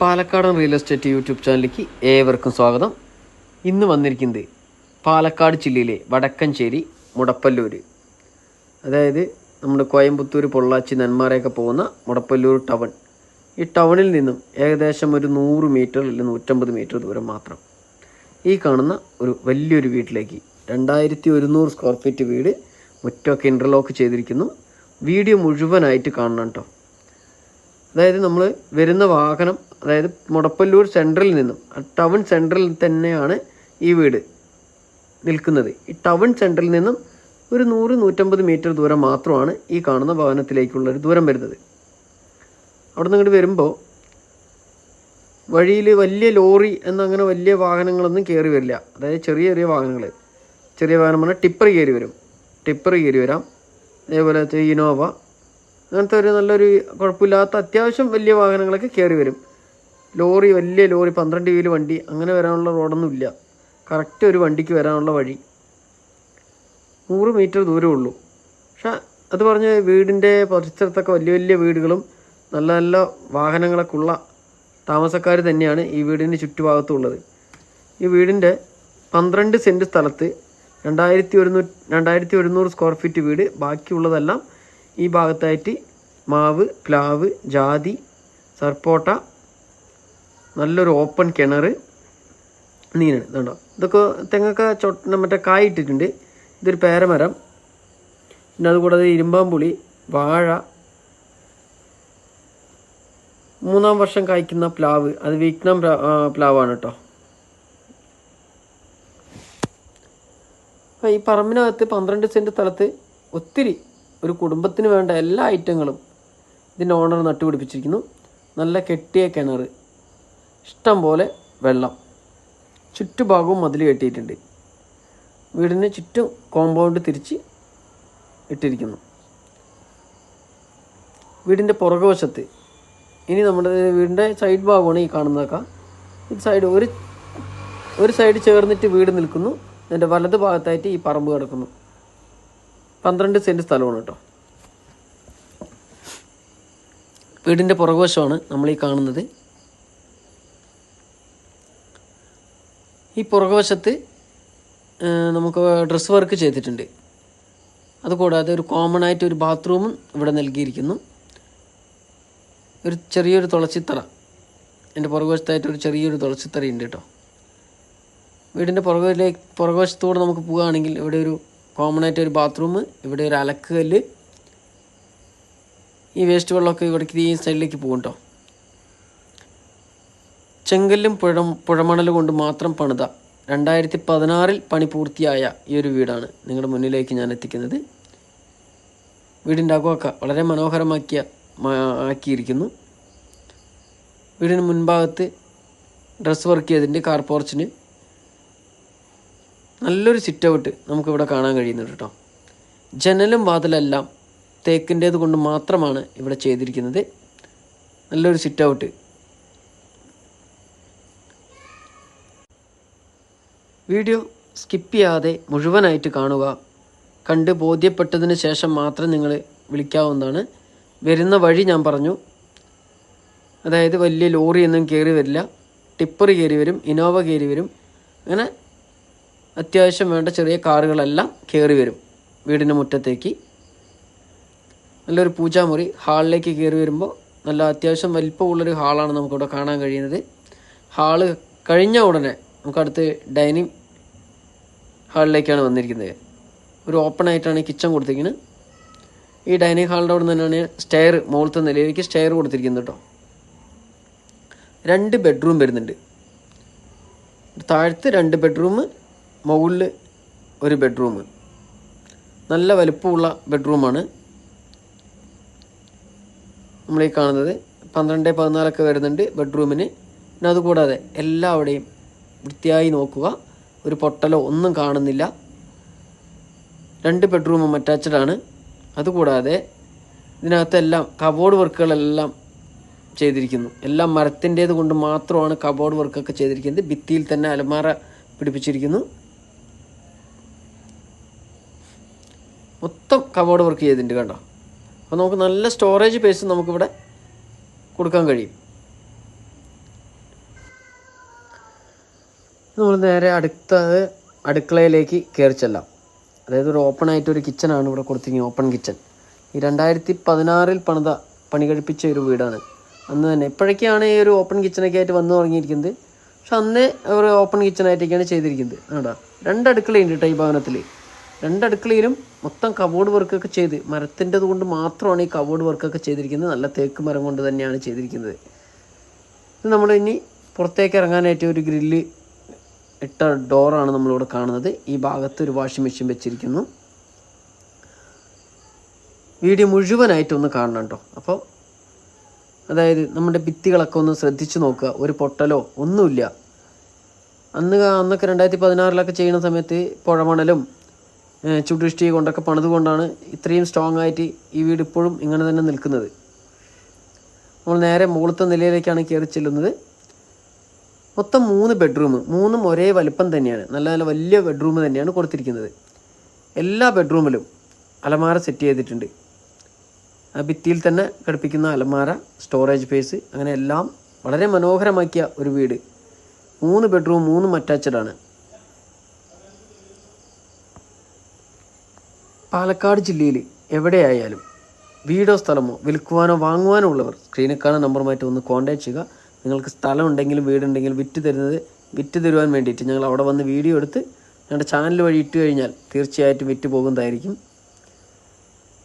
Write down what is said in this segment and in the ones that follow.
പാലക്കാടൻ real estate YouTube ചാനലിലേക്ക് ഏവർക്കും സ്വാഗതം. ഇന്ന് വന്നിരിക്കുന്നത് പാലക്കാട് ജില്ലയിലെ വടക്കഞ്ചേരി മുടപ്പല്ലൂർ, അതായത് നമ്മുടെ കോയമ്പത്തൂർ, പൊള്ളാച്ചി, നെന്മാറയൊക്കെ പോകുന്ന മുടപ്പല്ലൂർ ടൗൺ. ഈ ടൗണിൽ നിന്നും ഏകദേശം ഒരു 100 മീറ്റർ അല്ലെങ്കിൽ 150 മീറ്റർ ദൂരം മാത്രം ഈ കാണുന്ന ഒരു വലിയൊരു വീട്ടിലേക്ക് 2100 സ്ക്വയർ ഫീറ്റ് വീട്, മുറ്റമൊക്കെ ഇൻ്റർലോക്ക് ചെയ്തിരിക്കുന്നു. വീഡിയോ മുഴുവനായിട്ട് കാണണം കേട്ടോ. അതായത് നമ്മൾ വരുന്ന വാഹനം, അതായത് മുടപ്പല്ലൂർ സെൻട്രലിൽ നിന്നും, ടൗൺ സെൻട്രലിൽ തന്നെയാണ് ഈ വീട് നിൽക്കുന്നത്. ഈ ടൗൺ സെൻട്രലിൽ നിന്നും ഒരു 100-150 മീറ്റർ ദൂരം മാത്രമാണ് ഈ കാണുന്ന ഭവനത്തിലേക്കുള്ളൊരു ദൂരം വരുന്നത്. അവിടെ നിന്ന് ഇങ്ങോട്ട് വരുമ്പോൾ വഴിയിൽ വലിയ ലോറി എന്നങ്ങനെ വലിയ വാഹനങ്ങളൊന്നും കയറി വരില്ല. അതായത് ചെറിയ ചെറിയ വാഹനങ്ങൾ, ചെറിയ വാഹനം പറഞ്ഞാൽ ടിപ്പർ കയറി വരാം. അതേപോലെ ഇനോവ, അങ്ങനത്തെ ഒരു നല്ലൊരു കുഴപ്പമില്ലാത്ത അത്യാവശ്യം വലിയ വാഹനങ്ങളൊക്കെ കയറി വരും. ലോറി, വലിയ ലോറി, 12 വീല് വണ്ടി അങ്ങനെ വരാനുള്ള റോഡൊന്നും ഇല്ല. കറക്റ്റ് ഒരു വണ്ടിക്ക് വരാനുള്ള വഴി 100 മീറ്റർ ദൂരമേ ഉള്ളൂ. പക്ഷെ അത് പറഞ്ഞ് വീടിൻ്റെ പരിസരത്തൊക്കെ വലിയ വലിയ വീടുകളും നല്ല നല്ല വാഹനങ്ങളൊക്കെ ഉള്ള താമസക്കാർ തന്നെയാണ് ഈ വീടിന് ചുറ്റുഭാഗത്തുള്ളത്. ഈ വീടിൻ്റെ 12 സെൻറ്റ് സ്ഥലത്ത് 2100 സ്ക്വയർ ഫീറ്റ് വീട്. ബാക്കിയുള്ളതെല്ലാം ഈ ഭാഗത്തായിട്ട് മാവ്, പ്ലാവ്, ജാതി, സർപ്പോട്ട, നല്ലൊരു ഓപ്പൺ കിണർ, നീനാണ്. ഇതുണ്ടോ, ഇതൊക്കെ തെങ്ങൊക്കെ മറ്റേ കായ് ഇട്ടിട്ടുണ്ട്. ഇതൊരു പേരമരം, പിന്നെ അതുകൂടാതെ ഇരുമ്പാമ്പുളി, വാഴ, 3-ാം വർഷം കായ്ക്കുന്ന പ്ലാവ്, അത് വിയറ്റ്നാം പ്ലാവാണ് കേട്ടോ. അപ്പോൾ ഈ പറമ്പിനകത്ത് 12 സെൻറ്റ് സ്ഥലത്ത് ഒത്തിരി ഒരു കുടുംബത്തിന് വേണ്ട എല്ലാ ഐറ്റങ്ങളും ഇതിൻ്റെ ഓണർ നട്ടുപിടിപ്പിച്ചിരിക്കുന്നു. നല്ല കെട്ടിയ കിണർ, ഇഷ്ടം പോലെ വെള്ളം, ചുറ്റുഭാഗവും മതിൽ കെട്ടിയിട്ടുണ്ട്. വീടിന് ചുറ്റും കോമ്പൗണ്ട് തിരിച്ച് ഇട്ടിരിക്കുന്നു. വീടിൻ്റെ പുറകുവശത്ത് ഇനി നമ്മുടെ വീടിൻ്റെ സൈഡ് ഭാഗമാണ് ഈ കാണുന്നതൊക്കെ. ഈ സൈഡ് ഒരു സൈഡ് ചേർന്നിട്ട് വീട് നിൽക്കുന്നു. അതിൻ്റെ വലത് ഭാഗത്തായിട്ട് ഈ പറമ്പ് കിടക്കുന്നു. 12 സെൻറ്റ് സ്ഥലമാണ് കേട്ടോ. വീടിൻ്റെ പുറകുവശമാണ് നമ്മൾ ഈ കാണുന്നത്. ഈ പുറകുവശത്ത് നമുക്ക് ഡ്രസ് വർക്ക് ചെയ്തിട്ടുണ്ട്. അതുകൂടാതെ ഒരു കോമൺ ആയിട്ട് ഒരു ബാത്റൂമും ഇവിടെ നൽകിയിരിക്കുന്നു. ഒരു ചെറിയൊരു തുളസിത്തറ, എൻ്റെ പുറകുവശത്തായിട്ട് ഒരു ചെറിയൊരു തുളസിത്തറയുണ്ട് കേട്ടോ. വീടിൻ്റെ പുറകുവശത്തൂടെ നമുക്ക് പോവുകയാണെങ്കിൽ ഇവിടെ ഒരു കോമൺ ആയിട്ട് ഒരു ബാത്റൂം, ഇവിടെ ഒരു അലക്കുകല്ല്, ഈ വേസ്റ്റ് വെള്ളമൊക്കെ ഇവിടേക്ക് ഈ സൈഡിലേക്ക് പോകും കേട്ടോ. ചെങ്കല്ലും പുഴമണൽ കൊണ്ട് മാത്രം പണിത 2016 പണി പൂർത്തിയായ ഈ ഒരു വീടാണ് നിങ്ങളുടെ മുന്നിലേക്ക് ഞാൻ എത്തിക്കുന്നത്. വീടിൻ്റെ അകമൊക്കെ വളരെ ആക്കിയിരിക്കുന്നു. വീടിന് മുൻഭാഗത്ത് ഡ്രസ് വർക്ക് ചെയ്തിട്ടുണ്ട്. കാർ പോർച്ചിന് നല്ലൊരു സിറ്റ് ഔട്ട് നമുക്കിവിടെ കാണാൻ കഴിയുന്നുണ്ട് കേട്ടോ. ജനലും വാതിലെല്ലാം തേക്കിൻ്റേത് കൊണ്ട് മാത്രമാണ് ഇവിടെ ചെയ്തിരിക്കുന്നത്. നല്ലൊരു സിറ്റ് ഔട്ട്. വീഡിയോ സ്കിപ്പ് ചെയ്യാതെ മുഴുവനായിട്ട് കാണുക. കണ്ട് ബോധ്യപ്പെട്ടതിന് ശേഷം മാത്രം നിങ്ങൾ വിളിക്കാവുന്നതാണ്. വരുന്ന വഴി ഞാൻ പറഞ്ഞു, അതായത് വലിയ ലോറിയൊന്നും കയറി വരില്ല. ടിപ്പർ കയറി വരും, ഇനോവ കയറി വരും, അങ്ങനെ അത്യാവശ്യം വേണ്ട ചെറിയ കാറുകളെല്ലാം കയറി വരും വീടിൻ്റെ മുറ്റത്തേക്ക്. നല്ലൊരു പൂജാമുറി, ഹാളിലേക്ക് കയറി വരുമ്പോൾ നല്ല അത്യാവശ്യം വലിപ്പമുള്ളൊരു ഹാളാണ് നമുക്കിവിടെ കാണാൻ കഴിയുന്നത്. ഹാള് കഴിഞ്ഞ ഉടനെ നമുക്കടുത്ത് ഡൈനിങ് ഹാളിലേക്കാണ് വന്നിരിക്കുന്നത്. ഒരു ഓപ്പൺ ആയിട്ടാണ് കിച്ചൺ കൊടുത്തിരിക്കുന്നത്. ഈ ഡൈനിങ് ഹാളിൻ്റെ അവിടെ നിന്ന് തന്നെയാണ് സ്റ്റെയർ, മുകളിലത്തെ നിലയിലേക്ക് സ്റ്റെയർ കൊടുത്തിരിക്കുന്നത് കേട്ടോ. 2 ബെഡ്റൂം വരുന്നുണ്ട്. താഴത്ത് 2 ബെഡ്റൂം, മുകളിൽ ഒരു ബെഡ്റൂം. നല്ല വലുപ്പമുള്ള ബെഡ്റൂമാണ് നമ്മളീ കാണുന്നത്. 12-14 വരുന്നുണ്ട് ബെഡ്റൂമിന്. പിന്നെ അതുകൂടാതെ എല്ലാവിടെയും വൃത്തിയായി നോക്കുക, ഒരു പൊട്ടലോ ഒന്നും കാണുന്നില്ല. 2 ബെഡ്റൂമും അറ്റാച്ച്ഡാണ്. അതുകൂടാതെ ഇതിനകത്തെല്ലാം കബോർഡ് വർക്കുകളെല്ലാം ചെയ്തിരിക്കുന്നു. എല്ലാം മരത്തിൻ്റേത് കൊണ്ട് മാത്രമാണ് കബോർഡ് വർക്കൊക്കെ ചെയ്തിരിക്കുന്നത്. ഭിത്തിയിൽ തന്നെ അലമാര പിടിപ്പിച്ചിരിക്കുന്നു. മൊത്തം കബോർഡ് വർക്ക് ചെയ്തിട്ടുണ്ട് കണ്ടോ. അപ്പോൾ നമുക്ക് നല്ല സ്റ്റോറേജ് സ്പേസ് നമുക്കിവിടെ കൊടുക്കാൻ കഴിയും. നമ്മൾ നേരെ അടുക്കളയിലേക്ക് കയറി ചെല്ലാം. അതായത് ഒരു ഓപ്പൺ ആയിട്ടൊരു കിച്ചണാണ് ഇവിടെ കൊടുത്തിരിക്കുന്നത്, ഓപ്പൺ കിച്ചൺ. ഈ 2016 പണി കഴിപ്പിച്ച ഒരു വീടാണ്. അന്ന് തന്നെ ഇപ്പോഴൊക്കെയാണ് ഈ ഒരു ഓപ്പൺ കിച്ചണൊക്കെ ആയിട്ട് വന്നു തുടങ്ങിയിരിക്കുന്നത്. പക്ഷെ അന്നേ ഒരു ഓപ്പൺ കിച്ചണായിട്ടൊക്കെയാണ് ചെയ്തിരിക്കുന്നത്. ആടാ 2 അടുക്കളയുണ്ട് കേട്ടോ ഈ ഭവനത്തിൽ. 2 അടുക്കളയിലും മൊത്തം കബോർഡ് വർക്കൊക്കെ ചെയ്ത്, മരത്തിൻ്റെത് കൊണ്ട് മാത്രമാണ് ഈ കബോർഡ് വർക്കൊക്കെ ചെയ്തിരിക്കുന്നത്. നല്ല തേക്ക് മരം കൊണ്ട് തന്നെയാണ് ചെയ്തിരിക്കുന്നത്. ഇത് നമ്മൾ ഇനി പുറത്തേക്ക് ഇറങ്ങാനായിട്ട് ഒരു ഗ്രില്ല് ഇട്ട ഡോറാണ് നമ്മളിവിടെ കാണുന്നത്. ഈ ഭാഗത്ത് ഒരു വാഷിംഗ് മെഷീൻ വെച്ചിരിക്കുന്നു. വീഡിയോ മുഴുവനായിട്ടൊന്ന് കാണണം കേട്ടോ. അപ്പോൾ അതായത് നമ്മുടെ ഭിത്തികളൊക്കെ ഒന്ന് ശ്രദ്ധിച്ച് നോക്കുക. ഒരു പൊട്ടലോ ഒന്നുമില്ല. അന്നൊക്കെ 2016 ചെയ്യുന്ന സമയത്ത് പുഴമണലും ചുടിഷ്ടി കൊണ്ടൊക്കെ പണിതുകൊണ്ടാണ് ഇത്രയും സ്ട്രോങ് ആയിട്ട് ഈ വീട് ഇപ്പോഴും ഇങ്ങനെ തന്നെ നിൽക്കുന്നത്. നമ്മൾ നേരെ മുകളിലത്തെ നിലയിലേക്കാണ് കയറി ചെല്ലുന്നത്. മൊത്തം 3 ബെഡ്റൂം, 3ഉം ഒരേ വലിപ്പം തന്നെയാണ്. നല്ല നല്ല വലിയ ബെഡ്റൂം തന്നെയാണ് കൊടുത്തിരിക്കുന്നത്. എല്ലാ ബെഡ്റൂമിലും അലമാര സെറ്റ് ചെയ്തിട്ടുണ്ട്. ആ ഭിത്തിയിൽ തന്നെ ഘടിപ്പിക്കുന്ന അലമാര, സ്റ്റോറേജ് സ്പേസ്, അങ്ങനെ എല്ലാം വളരെ മനോഹരമാക്കിയ ഒരു വീട്. 3 ബെഡ്റൂം, 3ഉം അറ്റാച്ച്ഡാണ്. പാലക്കാട് ജില്ലയിൽ എവിടെയായാലും വീടോ സ്ഥലമോ വിൽക്കുവാനോ വാങ്ങുവാനോ ഉള്ളവർ സ്ക്രീനിൽ കാണുന്ന നമ്പറുമായിട്ട് ഒന്ന് കോൺടാക്ട് ചെയ്യുക. നിങ്ങൾക്ക് സ്ഥലം ഉണ്ടെങ്കിലും വീടുണ്ടെങ്കിലും വിറ്റ് തരുവാൻ വേണ്ടിയിട്ട് ഞങ്ങൾ അവിടെ വന്ന് വീഡിയോ എടുത്ത് ഞങ്ങളുടെ ചാനൽ വഴി ഇട്ട് കഴിഞ്ഞാൽ തീർച്ചയായിട്ടും വിറ്റ് പോകുന്നതായിരിക്കും.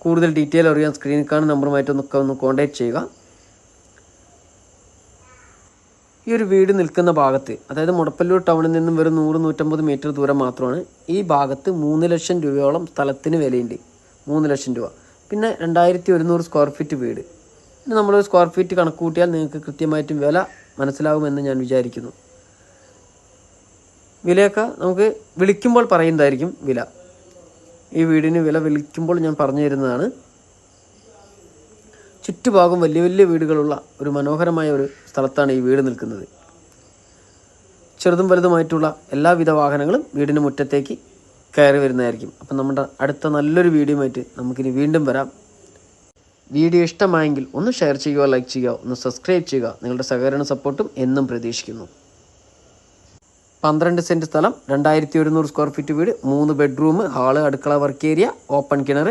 കൂടുതൽ ഡീറ്റെയിൽ അറിയാൻ സ്ക്രീനിൽ കാണുന്ന നമ്പറുമായിട്ടൊക്കെ ഒന്ന് കോൺടാക്ട് ചെയ്യുക. ഈ ഒരു വീട് നിൽക്കുന്ന ഭാഗത്ത്, അതായത് മുടപ്പല്ലൂർ ടൗണിൽ നിന്നും വെറും 100-150 മീറ്റർ ദൂരം മാത്രമാണ്. ഈ ഭാഗത്ത് 3 ലക്ഷം രൂപയോളം സ്ഥലത്തിന് വിലയുണ്ട്. 3 ലക്ഷം രൂപ. പിന്നെ 2100 സ്ക്വയർ ഫീറ്റ് വീട്. പിന്നെ നമ്മൾ സ്ക്വയർ ഫീറ്റ് കണക്ക് കൂട്ടിയാൽ നിങ്ങൾക്ക് കൃത്യമായിട്ടും വില മനസ്സിലാകുമെന്ന് ഞാൻ വിചാരിക്കുന്നു. വിലയൊക്കെ നമുക്ക് വിളിക്കുമ്പോൾ പറയുന്നതായിരിക്കും വില. ഈ വീടിന് വില വിളിക്കുമ്പോൾ ഞാൻ പറഞ്ഞു തരുന്നതാണ്. ചുറ്റുഭാഗം വലിയ വലിയ വീടുകളുള്ള ഒരു മനോഹരമായ ഒരു സ്ഥലത്താണ് ഈ വീട് നിൽക്കുന്നത്. ചെറുതും വലുതുമായിട്ടുള്ള എല്ലാവിധ വാഹനങ്ങളും വീടിന് മുറ്റത്തേക്ക് കയറി വരുന്നതായിരിക്കും. അപ്പം നമ്മുടെ അടുത്ത നല്ലൊരു വീഡിയോയുമായിട്ട് നമുക്കിനി വീണ്ടും വരാം. വീഡിയോ ഇഷ്ടമായെങ്കിൽ ഒന്ന് ഷെയർ ചെയ്യുക, ലൈക്ക് ചെയ്യുക, ഒന്ന് സബ്സ്ക്രൈബ് ചെയ്യുക. നിങ്ങളുടെ സഹകരണ സപ്പോർട്ടും എന്നും പ്രതീക്ഷിക്കുന്നു. 12 സെൻറ്റ് സ്ഥലം, 2100 സ്ക്വയർ ഫീറ്റ് വീട്, 3 ബെഡ്റൂം, ഹാള്, അടുക്കള, വർക്ക് ഏരിയ, ഓപ്പൺ കിണർ.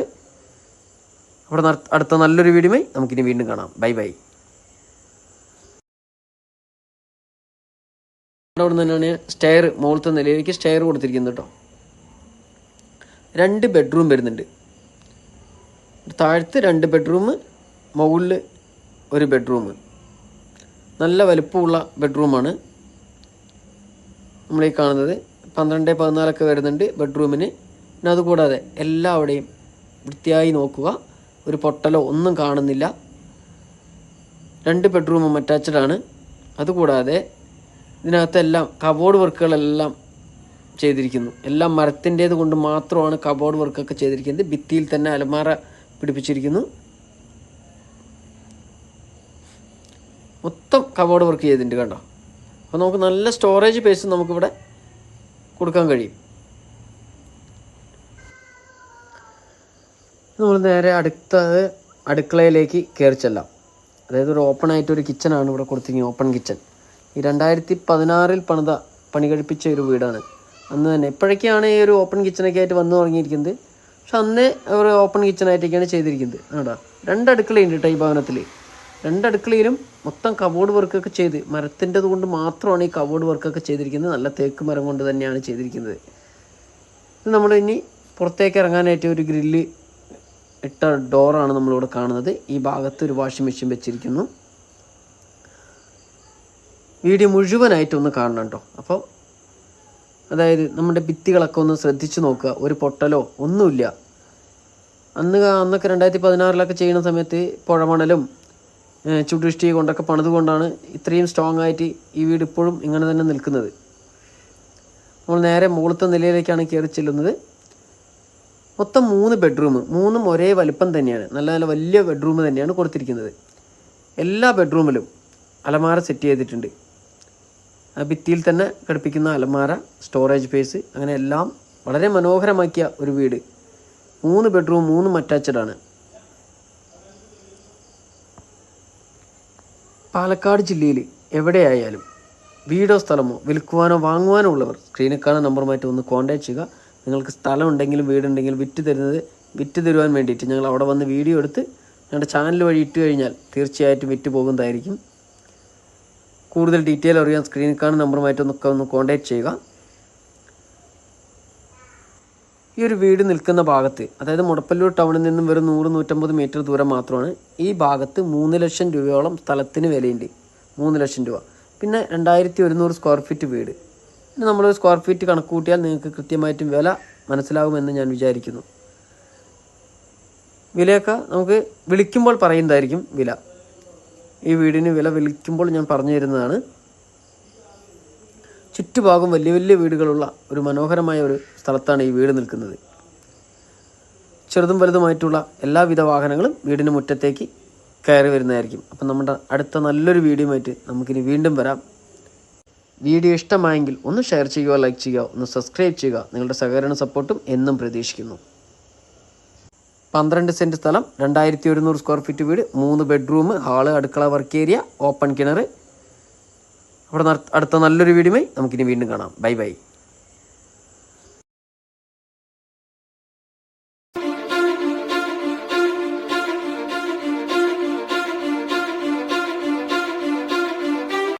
അവിടെ അടുത്ത നല്ലൊരു വീഡിയോയുമായി നമുക്കിനി വീണ്ടും കാണാം. Bye bye. അവിടെ നിന്ന് തന്നെയാണ് സ്റ്റെയർ, മുകളിലത്തെ നിലയിലേക്ക് സ്റ്റെയർ കൊടുത്തിരിക്കുന്നത് കേട്ടോ. 2 ബെഡ്റൂം വരുന്നുണ്ട്. താഴത്ത് 2 ബെഡ്റൂം, മുകളിൽ 1 ബെഡ്റൂം. നല്ല വലുപ്പമുള്ള ബെഡ്റൂമാണ് നമ്മളീ കാണുന്നത്. 12-14 വരുന്നുണ്ട് ബെഡ്റൂമിന്. പിന്നെ അതുകൂടാതെ എല്ലാവിടെയും വൃത്തിയായി നോക്കുക. ഒരു പൊട്ടലോ ഒന്നും കാണുന്നില്ല. 2 ബെഡ്റൂമും അറ്റാച്ച്ഡാണ്. അതുകൂടാതെ ഇതിനകത്തെല്ലാം കബോർഡ് വർക്കുകളെല്ലാം ചെയ്തിരിക്കുന്നു. എല്ലാം മരത്തിൻ്റേത് കൊണ്ട് മാത്രമാണ് കബോർഡ് വർക്കൊക്കെ ചെയ്തിരിക്കുന്നത്. ഭിത്തിയിൽ തന്നെ അലമാര പിടിപ്പിച്ചിരിക്കുന്നു. മൊത്തം കബോർഡ് വർക്ക് ചെയ്തിട്ടുണ്ട് കണ്ടോ. അപ്പോൾ നമുക്ക് നല്ല സ്റ്റോറേജ് സ്പേസ് നമുക്കിവിടെ കൊടുക്കാൻ കഴിയും. നമ്മൾ നേരെ അടുക്കളയിലേക്ക് കയറി ചെല്ലാം. അതായത് ഒരു ഓപ്പൺ ആയിട്ടൊരു കിച്ചണാണ് ഇവിടെ കൊടുത്തിരിക്കുന്നത്, ഓപ്പൺ കിച്ചൺ. ഈ 2016 പണി കഴിപ്പിച്ച ഒരു വീടാണ്. അന്ന് തന്നെ ഇപ്പോഴൊക്കെയാണ് ഈ ഒരു ഓപ്പൺ കിച്ചണൊക്കെ ആയിട്ട് വന്നു തുടങ്ങിയിരിക്കുന്നത്. പക്ഷെ അന്നേ ഒരു ഓപ്പൺ കിച്ചണായിട്ടൊക്കെയാണ് ചെയ്തിരിക്കുന്നത്. ആടാ 2 അടുക്കളയുണ്ട് കേട്ടോ ഈ ഭവനത്തിൽ. 2 അടുക്കളയിലും മൊത്തം കബോർഡ് വർക്കൊക്കെ ചെയ്ത്, മരത്തിൻ്റെത് കൊണ്ട് മാത്രമാണ് ഈ കബോർഡ് വർക്കൊക്കെ ചെയ്തിരിക്കുന്നത്. നല്ല തേക്ക് മരം കൊണ്ട് തന്നെയാണ് ചെയ്തിരിക്കുന്നത്. ഇത് നമ്മൾ ഇനി പുറത്തേക്ക് ഇറങ്ങാനായിട്ട് ഒരു ഗ്രില്ല് ഇട്ട ഡോറാണ് നമ്മളിവിടെ കാണുന്നത്. ഈ ഭാഗത്ത് ഒരു വാഷിംഗ് മെഷീൻ വെച്ചിരിക്കുന്നു. വീഡിയോ മുഴുവനായിട്ടൊന്ന് കാണണം കേട്ടോ. അപ്പോൾ അതായത് നമ്മുടെ ഭിത്തികളൊക്കെ ഒന്ന് ശ്രദ്ധിച്ച് നോക്കുക. ഒരു പൊട്ടലോ ഒന്നുമില്ല. അന്നൊക്കെ 2016 ചെയ്യുന്ന സമയത്ത് പുഴമണലും ചുടിഷ്ടി കൊണ്ടൊക്കെ പണിതുകൊണ്ടാണ് ഇത്രയും സ്ട്രോങ് ആയിട്ട് ഈ വീട് ഇപ്പോഴും ഇങ്ങനെ തന്നെ നിൽക്കുന്നത്. നമ്മൾ നേരെ മുകളിലത്തെ നിലയിലേക്കാണ് കയറി ചെല്ലുന്നത്. മൊത്തം 3 ബെഡ്റൂം, 3ഉം ഒരേ വലിപ്പം തന്നെയാണ്. നല്ല നല്ല വലിയ ബെഡ്റൂം തന്നെയാണ് കൊടുത്തിരിക്കുന്നത്. എല്ലാ ബെഡ്റൂമിലും അലമാര സെറ്റ് ചെയ്തിട്ടുണ്ട്. ആ ഭിത്തിയിൽ തന്നെ ഘടിപ്പിക്കുന്ന അലമാര, സ്റ്റോറേജ് സ്പേസ്, അങ്ങനെ എല്ലാം വളരെ മനോഹരമാക്കിയ ഒരു വീട്. 3 ബെഡ്റൂം, 3ഉം അറ്റാച്ച്ഡാണ്. പാലക്കാട് ജില്ലയിൽ എവിടെയായാലും വീടോ സ്ഥലമോ വിൽക്കുവാനോ വാങ്ങുവാനോ ഉള്ളവർ സ്ക്രീനിൽ കാണുന്ന നമ്പറുമായിട്ട് ഒന്ന് കോൺടാക്ട് ചെയ്യുക. നിങ്ങൾക്ക് സ്ഥലം ഉണ്ടെങ്കിലും വീടുണ്ടെങ്കിലും വിറ്റ് തരുവാൻ വേണ്ടിയിട്ട് ഞങ്ങൾ അവിടെ വന്ന് വീഡിയോ എടുത്ത് ഞങ്ങളുടെ ചാനൽ വഴി ഇട്ട് കഴിഞ്ഞാൽ തീർച്ചയായിട്ടും വിറ്റ് പോകുന്നതായിരിക്കും. കൂടുതൽ ഡീറ്റെയിൽ അറിയാൻ സ്ക്രീനിൽ കാണുന്ന നമ്പറുമായിട്ടൊക്കെ ഒന്ന് കോൺടാക്ട് ചെയ്യുക. ഈ ഒരു വീട് നിൽക്കുന്ന ഭാഗത്ത്, അതായത് മുടപ്പല്ലൂർ ടൗണിൽ നിന്നും വെറും 100-150 മീറ്റർ ദൂരം മാത്രമാണ്. ഈ ഭാഗത്ത് 3 ലക്ഷം രൂപയോളം സ്ഥലത്തിന് വിലയുണ്ട്. 3 ലക്ഷം രൂപ. പിന്നെ 2100 സ്ക്വയർ ഫീറ്റ് വീട്. പിന്നെ നമ്മൾ സ്ക്വയർ ഫീറ്റ് കണക്ക് കൂട്ടിയാൽ നിങ്ങൾക്ക് കൃത്യമായിട്ടും വില മനസ്സിലാകുമെന്ന് ഞാൻ വിചാരിക്കുന്നു. വിലയൊക്കെ നമുക്ക് വിളിക്കുമ്പോൾ പറയുന്നതായിരിക്കും വില. ഈ വീടിന് വില വിളിക്കുമ്പോൾ ഞാൻ പറഞ്ഞു തരുന്നതാണ്. ചുറ്റുഭാഗം വലിയ വലിയ വീടുകളുള്ള ഒരു മനോഹരമായ ഒരു സ്ഥലത്താണ് ഈ വീട് നിൽക്കുന്നത്. ചെറുതും വലുതുമായിട്ടുള്ള എല്ലാവിധ വാഹനങ്ങളും വീടിന് മുറ്റത്തേക്ക് കയറി വരുന്നതായിരിക്കും. അപ്പം നമ്മുടെ അടുത്ത നല്ലൊരു വീഡിയോയുമായിട്ട് നമുക്കിനി വീണ്ടും വരാം. വീഡിയോ ഇഷ്ടമായെങ്കിൽ ഒന്ന് ഷെയർ ചെയ്യുക, ലൈക്ക് ചെയ്യുക, ഒന്ന് സബ്സ്ക്രൈബ് ചെയ്യുക. നിങ്ങളുടെ സഹകരണ സപ്പോർട്ടും എന്നും പ്രതീക്ഷിക്കുന്നു. 12 സെൻറ്റ് സ്ഥലം, 2100 സ്ക്വയർ ഫീറ്റ് വീട്, 3 ബെഡ്റൂം, ഹാള്, അടുക്കള, വർക്ക് ഏരിയ, ഓപ്പൺ കിണർ. അവിടെ അടുത്ത നല്ലൊരു വീഡിയോയുമായി നമുക്കിനി വീണ്ടും കാണാം. Bye bye.